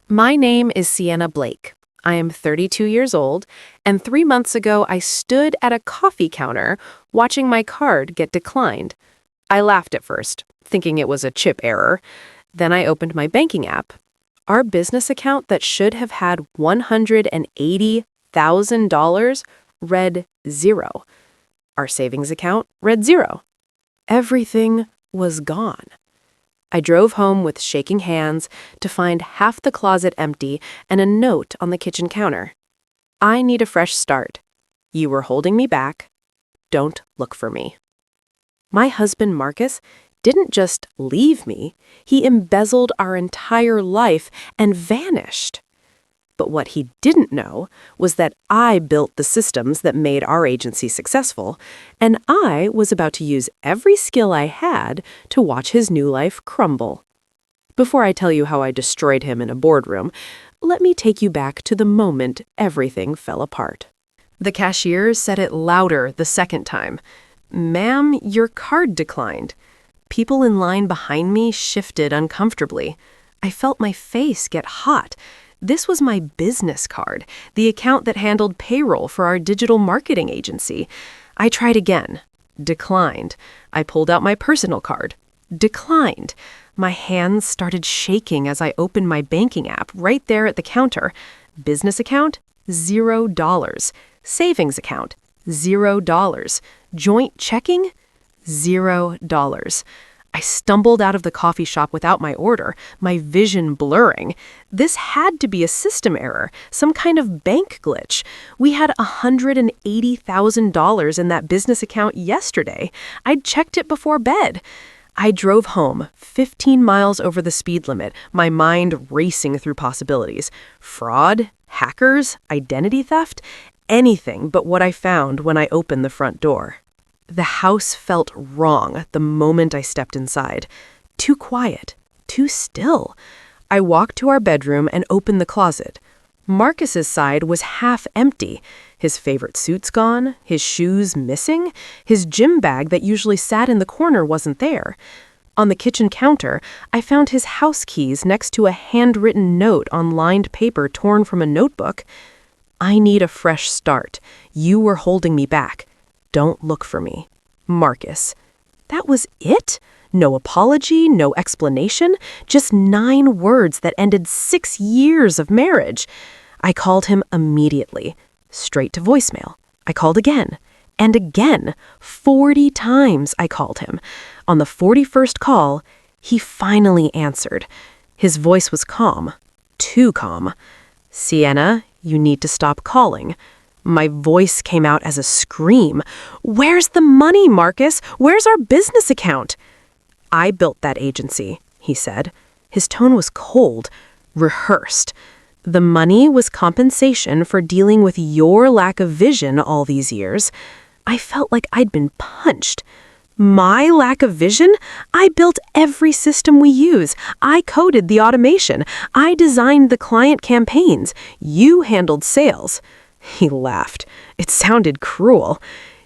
My name is Sienna Blake. I am 32 years old, and 3 months ago I stood at a coffee counter watching my card get declined. I laughed at first, thinking it was a chip error. Then I opened my banking app. Our business account that should have had $180,000 read zero. Our savings account read zero. Everything was gone. I drove home with shaking hands to find half the closet empty and a note on the kitchen counter. I need a fresh start. You were holding me back. Don't look for me. My husband, Marcus, didn't just leave me. He embezzled our entire life and vanished. But what he didn't know was that I built the systems that made our agency successful, and I was about to use every skill I had to watch his new life crumble. Before I tell you how I destroyed him in a boardroom, let me take you back to the moment everything fell apart. The cashier said it louder the second time. "Ma'am, your card declined." People in line behind me shifted uncomfortably. I felt my face get hot. This was my business card, the account that handled payroll for our digital marketing agency. I tried again. Declined. I pulled out my personal card. Declined. My hands started shaking as I opened my banking app right there at the counter. Business account, $0. Savings account, $0. Joint checking, $0. I stumbled out of the coffee shop without my order, my vision blurring. This had to be a system error, some kind of bank glitch. We had $180,000 in that business account yesterday. I'd checked it before bed. I drove home, 15 miles over the speed limit, my mind racing through possibilities. Fraud, hackers, identity theft, anything but what I found when I opened the front door. The house felt wrong the moment I stepped inside. Too quiet, too still. I walked to our bedroom and opened the closet. Marcus's side was half empty. His favorite suit's gone, his shoes missing, his gym bag that usually sat in the corner wasn't there. On the kitchen counter, I found his house keys next to a handwritten note on lined paper torn from a notebook. "I need a fresh start. You were holding me back. Don't look for me. Marcus." That was it? No apology, no explanation, just 9 words that ended 6 years of marriage. I called him immediately, straight to voicemail. I called again, and again. 40 times I called him. On the 41st call, he finally answered. His voice was calm, too calm. "Sienna, you need to stop calling." My voice came out as a scream. "Where's the money, Marcus? Where's our business account?" "I built that agency," he said. His tone was cold, rehearsed. "The money was compensation for dealing with your lack of vision all these years." I felt like I'd been punched. My lack of vision? I built every system we use. I coded the automation. I designed the client campaigns. You handled sales. He laughed. It sounded cruel.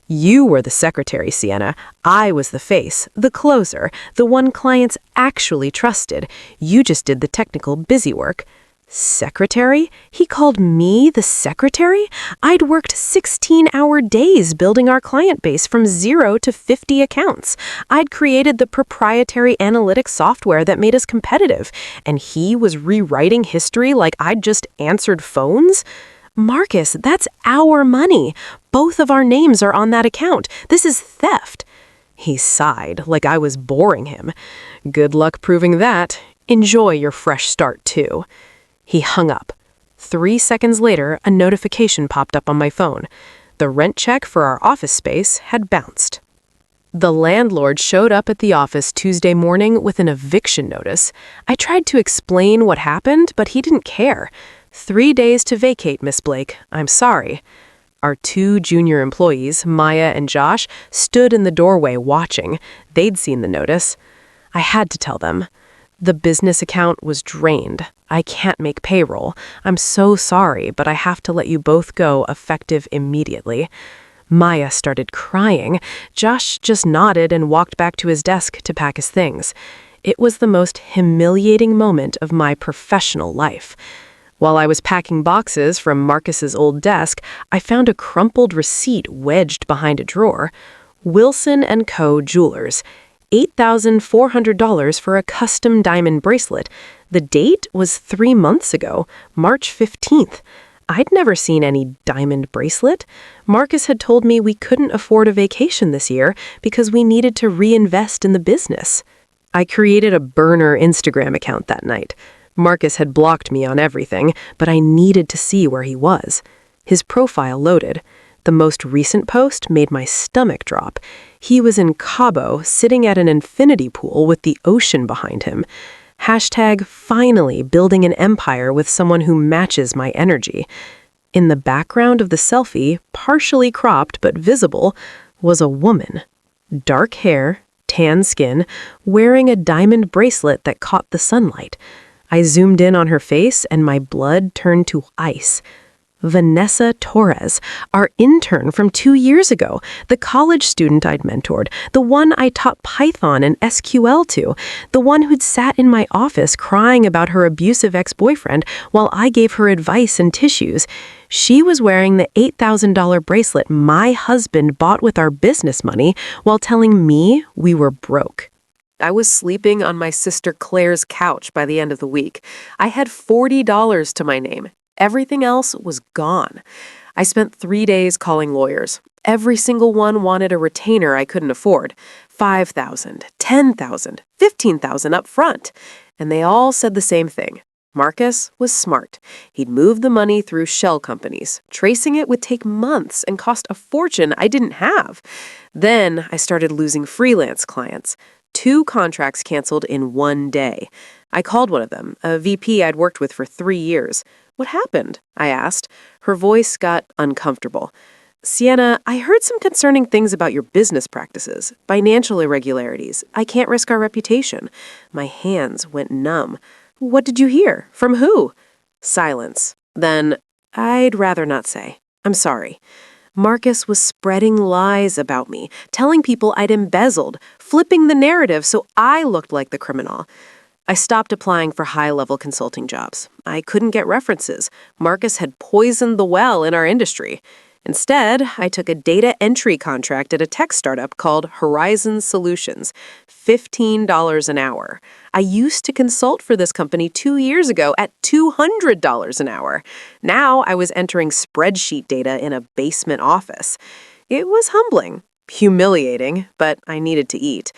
"You were the secretary, Sienna. I was the face, the closer, the one clients actually trusted. You just did the technical busy work." Secretary? He called me the secretary? I'd worked 16-hour days building our client base from 0 to 50 accounts. I'd created the proprietary analytics software that made us competitive, and he was rewriting history like I'd just answered phones? "Marcus, that's our money. Both of our names are on that account. This is theft." He sighed like I was boring him. "Good luck proving that. Enjoy your fresh start, too." He hung up. 3 seconds later, a notification popped up on my phone. The rent check for our office space had bounced. The landlord showed up at the office Tuesday morning with an eviction notice. I tried to explain what happened, but he didn't care. 3 days to vacate, Miss Blake. I'm sorry." Our 2 junior employees, Maya and Josh, stood in the doorway watching. They'd seen the notice. I had to tell them. "The business account was drained. I can't make payroll. I'm so sorry, but I have to let you both go effective immediately." Maya started crying. Josh just nodded and walked back to his desk to pack his things. It was the most humiliating moment of my professional life. While I was packing boxes from Marcus's old desk, I found a crumpled receipt wedged behind a drawer. Wilson & Co. Jewelers, $8,400 for a custom diamond bracelet. The date was 3 months ago, March 15th. I'd never seen any diamond bracelet. Marcus had told me we couldn't afford a vacation this year because we needed to reinvest in the business. I created a burner Instagram account that night. Marcus had blocked me on everything, but I needed to see where he was. His profile loaded. The most recent post made my stomach drop. He was in Cabo, sitting at an infinity pool with the ocean behind him. Hashtag finally building an empire with someone who matches my energy. In the background of the selfie, partially cropped but visible, was a woman. Dark hair, tan skin, wearing a diamond bracelet that caught the sunlight. I zoomed in on her face and my blood turned to ice. Vanessa Torres, our intern from 2 years ago, the college student I'd mentored, the one I taught Python and SQL to, the one who'd sat in my office crying about her abusive ex-boyfriend while I gave her advice and tissues. She was wearing the $8,000 bracelet my husband bought with our business money while telling me we were broke. I was sleeping on my sister Claire's couch by the end of the week. I had $40 to my name. Everything else was gone. I spent 3 days calling lawyers. Every single one wanted a retainer I couldn't afford. $5,000, $10,000, $15,000 up front. And they all said the same thing. Marcus was smart. He'd move the money through shell companies. Tracing it would take months and cost a fortune I didn't have. Then I started losing freelance clients. 2 contracts canceled in 1 day. I called one of them, a VP I'd worked with for 3 years. "What happened?" I asked. Her voice got uncomfortable. "Sienna, I heard some concerning things about your business practices, financial irregularities. I can't risk our reputation." My hands went numb. "What did you hear? From who?" Silence. Then, "I'd rather not say. I'm sorry." Marcus was spreading lies about me, telling people I'd embezzled, flipping the narrative so I looked like the criminal. I stopped applying for high-level consulting jobs. I couldn't get references. Marcus had poisoned the well in our industry. Instead, I took a data entry contract at a tech startup called Horizon Solutions, $15 an hour. I used to consult for this company 2 years ago at $200 an hour. Now I was entering spreadsheet data in a basement office. It was humbling, humiliating, but I needed to eat.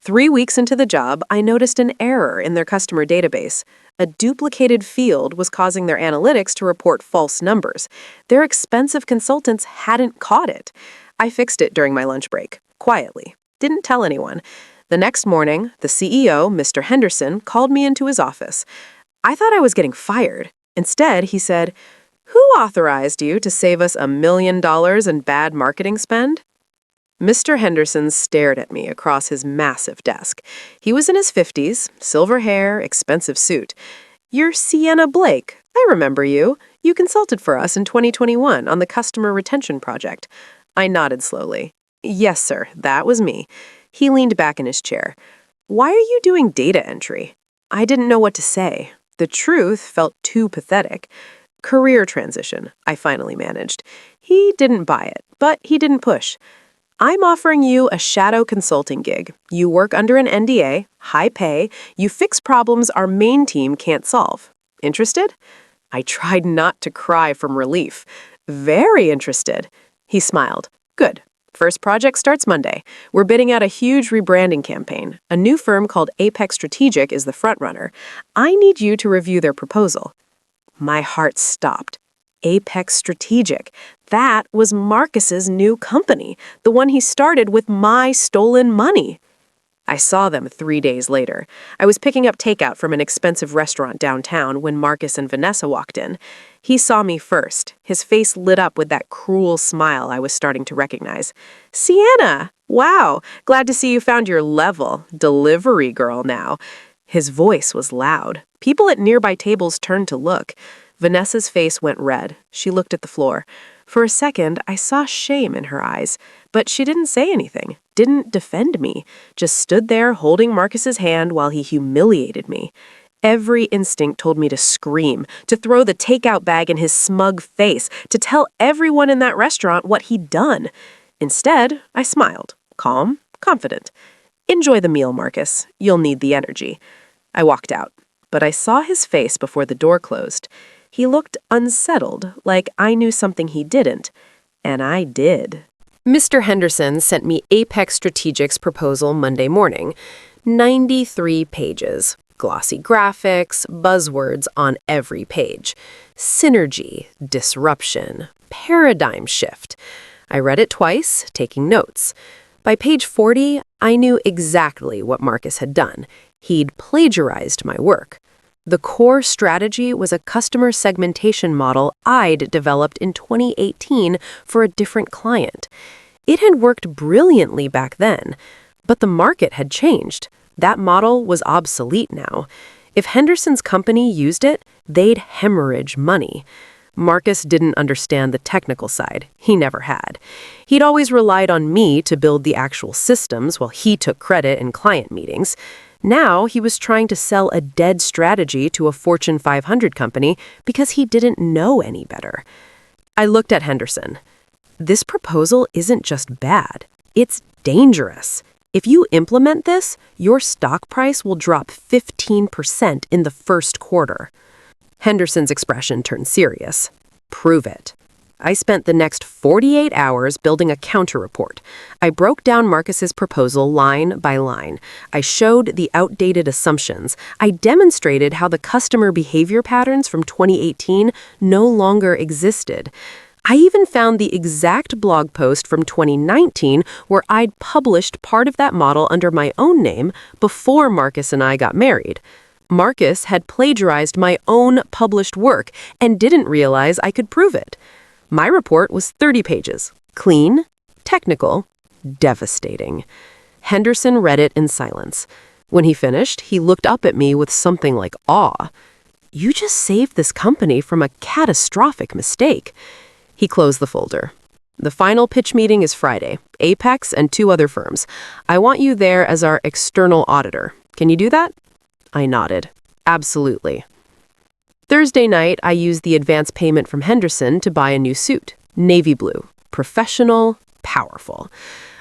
3 weeks into the job, I noticed an error in their customer database. A duplicated field was causing their analytics to report false numbers. Their expensive consultants hadn't caught it. I fixed it during my lunch break, quietly. Didn't tell anyone. The next morning, the CEO, Mr. Henderson, called me into his office. I thought I was getting fired. Instead, he said, "Who authorized you to save us $1 million in bad marketing spend?" Mr. Henderson stared at me across his massive desk. He was in his 50s, silver hair, expensive suit. "You're Sienna Blake. I remember you. You consulted for us in 2021 on the customer retention project." I nodded slowly. "Yes, sir, that was me." He leaned back in his chair. "Why are you doing data entry?" I didn't know what to say. The truth felt too pathetic. "Career transition," I finally managed. He didn't buy it, but he didn't push. "I'm offering you a shadow consulting gig. You work under an NDA, high pay, you fix problems our main team can't solve. Interested?" I tried not to cry from relief. "Very interested." He smiled. "Good. First project starts Monday. We're bidding out a huge rebranding campaign. A new firm called Apex Strategic is the frontrunner. I need you to review their proposal." My heart stopped. Apex Strategic. That was Marcus's new company, the one he started with my stolen money. I saw them 3 days later. I was picking up takeout from an expensive restaurant downtown when Marcus and Vanessa walked in. He saw me first. His face lit up with that cruel smile I was starting to recognize. "Sienna! Wow! Glad to see you found your level. Delivery girl now." His voice was loud. People at nearby tables turned to look. Vanessa's face went red. She looked at the floor. For a second, I saw shame in her eyes, but she didn't say anything, didn't defend me, just stood there holding Marcus's hand while he humiliated me. Every instinct told me to scream, to throw the takeout bag in his smug face, to tell everyone in that restaurant what he'd done. Instead, I smiled, calm, confident. "Enjoy the meal, Marcus. You'll need the energy." I walked out, but I saw his face before the door closed. He looked unsettled, like I knew something he didn't. And I did. Mr. Henderson sent me Apex Strategic's proposal Monday morning. 93 pages. Glossy graphics, buzzwords on every page. Synergy, disruption, paradigm shift. I read it twice, taking notes. By page 40, I knew exactly what Marcus had done. He'd plagiarized my work. The core strategy was a customer segmentation model I'd developed in 2018 for a different client. It had worked brilliantly back then, but the market had changed. That model was obsolete now. If Henderson's company used it, they'd hemorrhage money. Marcus didn't understand the technical side. He never had. He'd always relied on me to build the actual systems while he took credit in client meetings. Now he was trying to sell a dead strategy to a Fortune 500 company because he didn't know any better. I looked at Henderson. This proposal isn't just bad. It's dangerous. If you implement this, your stock price will drop 15% in the first quarter. Henderson's expression turned serious. Prove it. I spent the next 48 hours building a counter-report. I broke down Marcus's proposal line by line. I showed the outdated assumptions. I demonstrated how the customer behavior patterns from 2018 no longer existed. I even found the exact blog post from 2019 where I'd published part of that model under my own name before Marcus and I got married. Marcus had plagiarized my own published work and didn't realize I could prove it. My report was 30 pages. Clean, technical, devastating. Henderson read it in silence. When he finished, he looked up at me with something like awe. "You just saved this company from a catastrophic mistake." He closed the folder. "The final pitch meeting is Friday. Apex and 2 other firms. I want you there as our external auditor. Can you do that?" I nodded. Absolutely. Thursday night, I used the advance payment from Henderson to buy a new suit. Navy blue. Professional, powerful.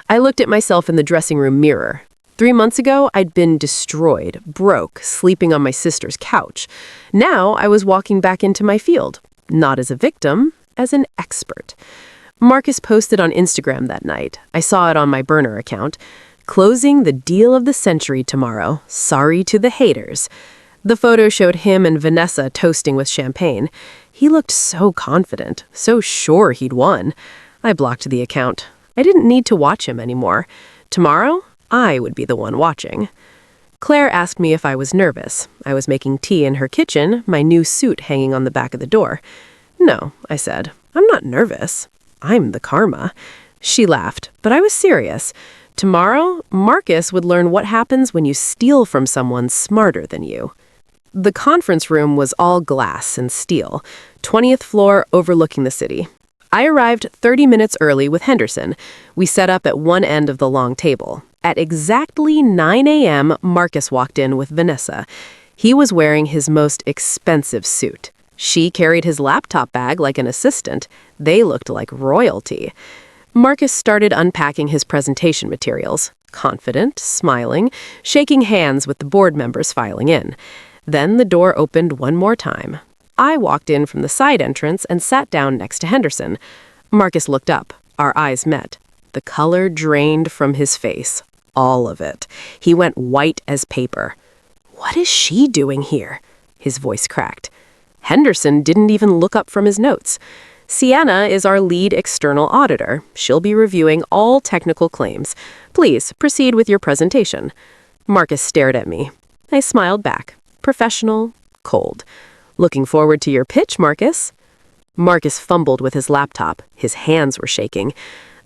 I looked at myself in the dressing room mirror. 3 months ago, I'd been destroyed, broke, sleeping on my sister's couch. Now, I was walking back into my field. Not as a victim, as an expert. Marcus posted on Instagram that night. I saw it on my burner account. "Closing the deal of the century tomorrow. Sorry to the haters." The photo showed him and Vanessa toasting with champagne. He looked so confident, so sure he'd won. I blocked the account. I didn't need to watch him anymore. Tomorrow, I would be the one watching. Claire asked me if I was nervous. I was making tea in her kitchen, my new suit hanging on the back of the door. "No," I said. "I'm not nervous. I'm the karma." She laughed, but I was serious. Tomorrow, Marcus would learn what happens when you steal from someone smarter than you. The conference room was all glass and steel, 20th floor overlooking the city. I arrived 30 minutes early with Henderson. We set up at one end of the long table. At exactly 9 a.m., Marcus walked in with Vanessa. He was wearing his most expensive suit. She carried his laptop bag like an assistant. They looked like royalty. Marcus started unpacking his presentation materials, confident, smiling, shaking hands with the board members filing in. Then the door opened one more time. I walked in from the side entrance and sat down next to Henderson. Marcus looked up. Our eyes met. The color drained from his face. All of it. He went white as paper. "What is she doing here?" His voice cracked. Henderson didn't even look up from his notes. "Sienna is our lead external auditor. She'll be reviewing all technical claims. Please proceed with your presentation." Marcus stared at me. I smiled back. Professional, cold. "Looking forward to your pitch, Marcus." Marcus fumbled with his laptop. His hands were shaking.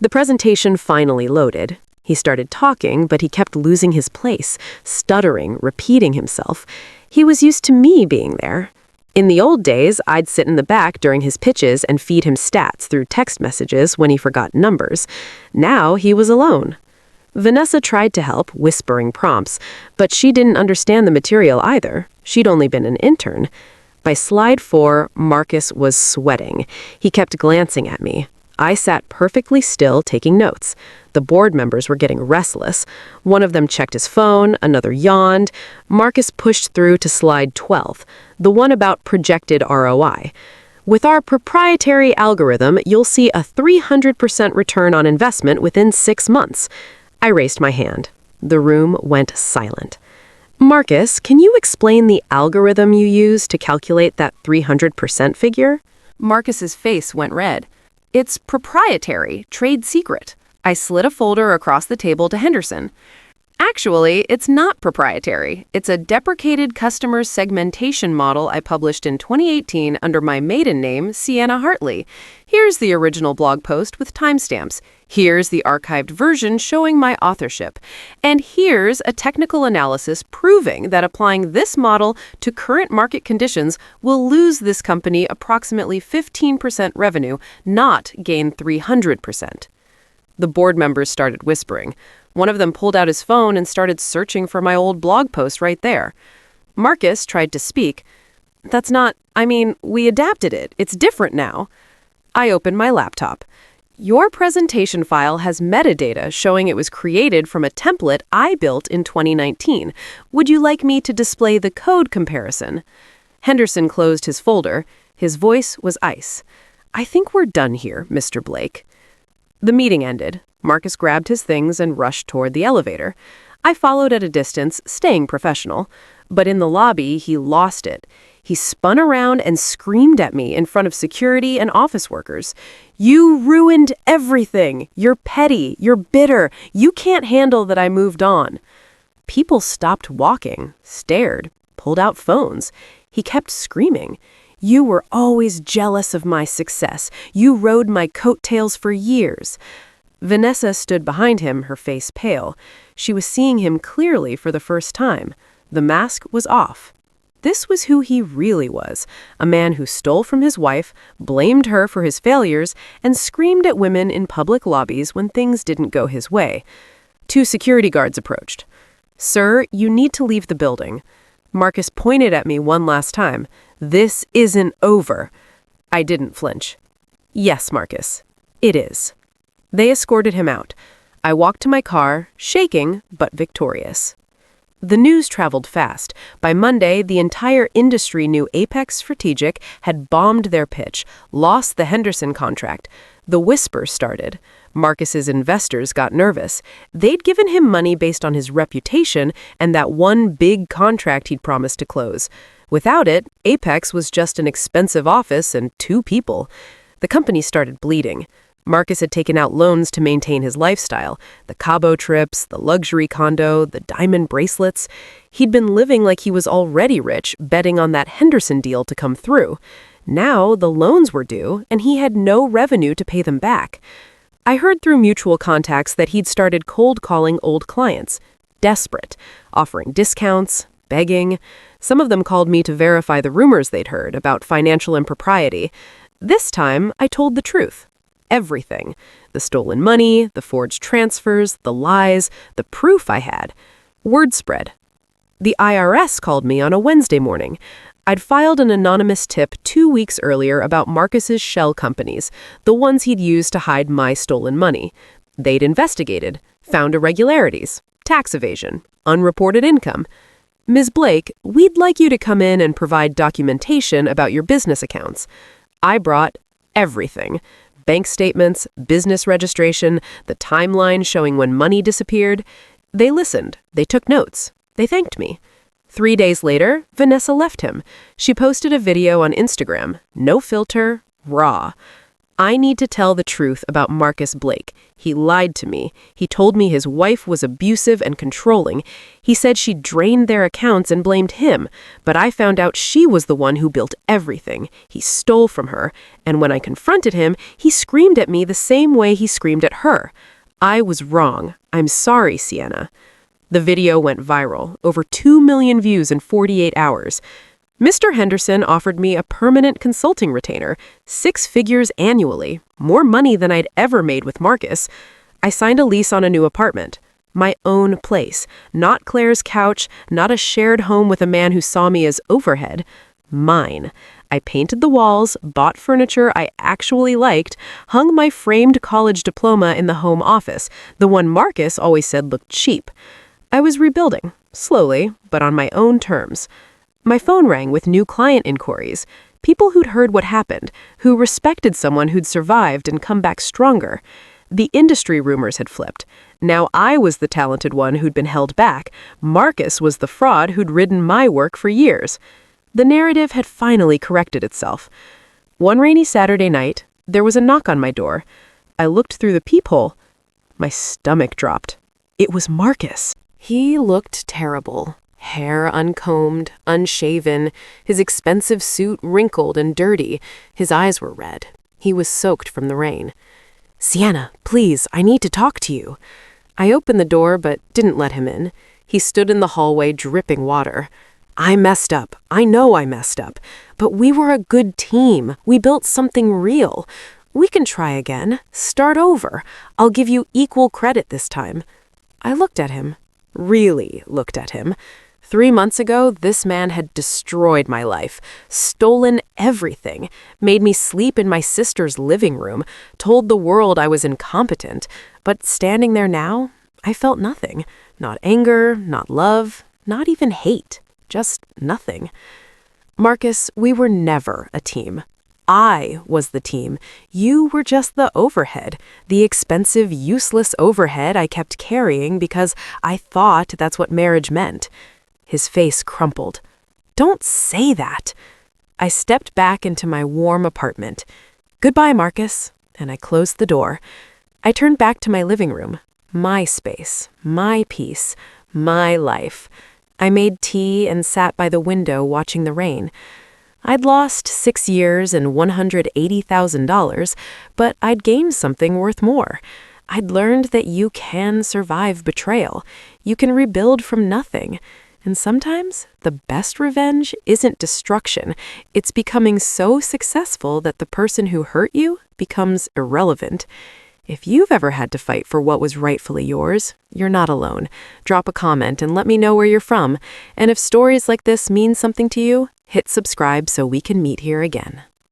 The presentation finally loaded. He started talking, but he kept losing his place, stuttering, repeating himself. He was used to me being there. In the old days, I'd sit in the back during his pitches and feed him stats through text messages when he forgot numbers. Now he was alone. Vanessa tried to help, whispering prompts, but she didn't understand the material either. She'd only been an intern. By slide 4, Marcus was sweating. He kept glancing at me. I sat perfectly still, taking notes. The board members were getting restless. One of them checked his phone, another yawned. Marcus pushed through to slide 12, the one about projected ROI. With our proprietary algorithm, you'll see a 300% return on investment within 6 months. I raised my hand. The room went silent. Marcus, can you explain the algorithm you use to calculate that 300% figure? Marcus's face went red. It's proprietary, trade secret. I slid a folder across the table to Henderson. Actually, it's not proprietary. It's a deprecated customer segmentation model I published in 2018 under my maiden name, Sienna Hartley. Here's the original blog post with timestamps. Here's the archived version showing my authorship. And here's a technical analysis proving that applying this model to current market conditions will lose this company approximately 15% revenue, not gain 300%. The board members started whispering. One of them pulled out his phone and started searching for my old blog post right there. Marcus tried to speak. We adapted it. It's different now. I opened my laptop. Your presentation file has metadata showing it was created from a template I built in 2019. Would you like me to display the code comparison? Henderson closed his folder. His voice was ice. I think we're done here, Mr. Blake. The meeting ended. Marcus grabbed his things and rushed toward the elevator. I followed at a distance, staying professional. But in the lobby, he lost it. He spun around and screamed at me in front of security and office workers. You ruined everything. You're petty. You're bitter. You can't handle that I moved on. People stopped walking, stared, pulled out phones. He kept screaming. You were always jealous of my success. You rode my coattails for years. Vanessa stood behind him, her face pale. She was seeing him clearly for the first time. The mask was off. This was who he really was, a man who stole from his wife, blamed her for his failures, and screamed at women in public lobbies when things didn't go his way. 2 security guards approached. Sir, you need to leave the building. Marcus pointed at me one last time. This isn't over. I didn't flinch. Yes, Marcus, it is. They escorted him out. I walked to my car, shaking but victorious. The news traveled fast. By Monday, the entire industry knew Apex Strategic had bombed their pitch, lost the Henderson contract. The whisper started. Marcus's investors got nervous. They'd given him money based on his reputation and that one big contract he'd promised to close. Without it, Apex was just an expensive office and 2 people. The company started bleeding. Marcus had taken out loans to maintain his lifestyle, the Cabo trips, the luxury condo, the diamond bracelets. He'd been living like he was already rich, betting on that Henderson deal to come through. Now the loans were due, and he had no revenue to pay them back. I heard through mutual contacts that he'd started cold calling old clients, desperate, offering discounts, begging. Some of them called me to verify the rumors they'd heard about financial impropriety. This time, I told the truth. Everything. The stolen money, the forged transfers, the lies, the proof I had. Word spread. The IRS called me on a Wednesday morning. I'd filed an anonymous tip 2 weeks earlier about Marcus's shell companies, the ones he'd used to hide my stolen money. They'd investigated, found irregularities, tax evasion, unreported income. Ms. Blake, we'd like you to come in and provide documentation about your business accounts. I brought everything. Bank statements, business registration, the timeline showing when money disappeared. They listened. They took notes. They thanked me. 3 days later, Vanessa left him. She posted a video on Instagram. No filter, raw. I need to tell the truth about Marcus Blake. He lied to me. He told me his wife was abusive and controlling. He said she drained their accounts and blamed him, but I found out she was the one who built everything. He stole from her, and when I confronted him, he screamed at me the same way he screamed at her. I was wrong. I'm sorry, Sienna. The video went viral, over 2 million views in 48 hours. Mr. Henderson offered me a permanent consulting retainer, 6 figures annually, more money than I'd ever made with Marcus. I signed a lease on a new apartment. My own place. Not Claire's couch, not a shared home with a man who saw me as overhead. Mine. I painted the walls, bought furniture I actually liked, hung my framed college diploma in the home office, the one Marcus always said looked cheap. I was rebuilding, slowly, but on my own terms. My phone rang with new client inquiries, people who'd heard what happened, who respected someone who'd survived and come back stronger. The industry rumors had flipped. Now I was the talented one who'd been held back. Marcus was the fraud who'd ridden my work for years. The narrative had finally corrected itself. One rainy Saturday night, there was a knock on my door. I looked through the peephole. My stomach dropped. It was Marcus. He looked terrible. Hair uncombed, unshaven, his expensive suit wrinkled and dirty. His eyes were red. He was soaked from the rain. "Sienna, please, I need to talk to you." I opened the door but didn't let him in. He stood in the hallway dripping water. "I messed up. I know I messed up. But we were a good team. We built something real. We can try again. Start over. I'll give you equal credit this time." I looked at him. Really looked at him. 3 months ago, this man had destroyed my life, stolen everything, made me sleep in my sister's living room, told the world I was incompetent. But standing there now, I felt nothing. Not anger, not love, not even hate. Just nothing. Marcus, we were never a team. I was the team. You were just the overhead, the expensive, useless overhead I kept carrying because I thought that's what marriage meant. His face crumpled. "Don't say that." I stepped back into my warm apartment. "Goodbye, Marcus," and I closed the door. I turned back to my living room. My space, my peace, my life. I made tea and sat by the window watching the rain. I'd lost 6 years and $180,000, but I'd gained something worth more. I'd learned that you can survive betrayal. You can rebuild from nothing. And sometimes the best revenge isn't destruction. It's becoming so successful that the person who hurt you becomes irrelevant. If you've ever had to fight for what was rightfully yours, you're not alone. Drop a comment and let me know where you're from. And if stories like this mean something to you, hit subscribe so we can meet here again.